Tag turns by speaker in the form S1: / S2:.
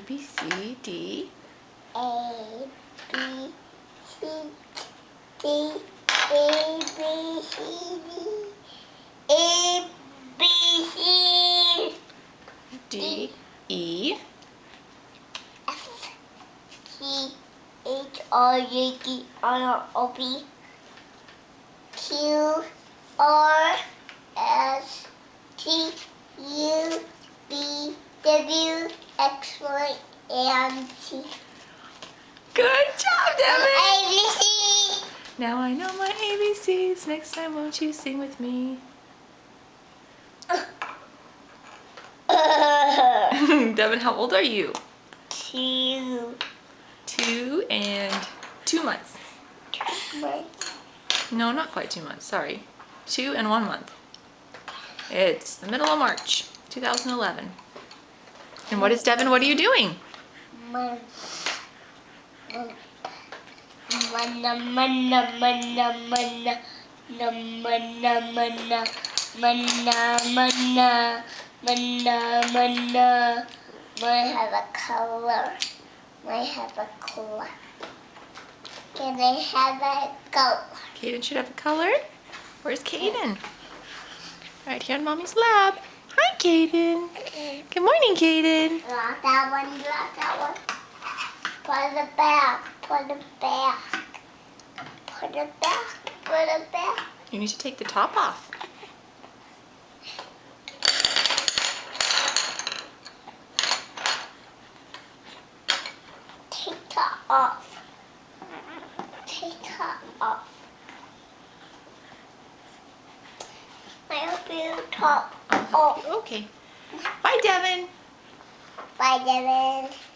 S1: B, C, D.
S2: A, B, C, D, A, B, C, D, A, B, C,
S1: D, E.
S2: F, G, H, I, J, K, L, O, P, Q, R, S, T, U, V, W, X, Y, and Z.
S1: Good job, Devin!
S2: ABC.
S1: Now I know my ABCs. Next time, won't you sing with me? Devin, how old are you?
S2: 2
S1: 2 and 2 months.
S2: months.
S1: No, not quite 2 months. Sorry. 2 and 1 month. It's the middle of March, 2011. And what is Devin? What are you doing?
S2: Might have a color. Might have a color. Can I have a color?
S1: Kaden should have a color. Where's Kaden? Right here in Mommy's lab. Hi, Kaden. Good morning, Kaden.
S2: Lock that one, lock that one. Put it back, put it back. Put it back, put it back.
S1: You need to take the top off.
S2: Take that off. Take that off. I hope you top off.
S1: Okay. Bye, Devin.
S2: Bye, Devin.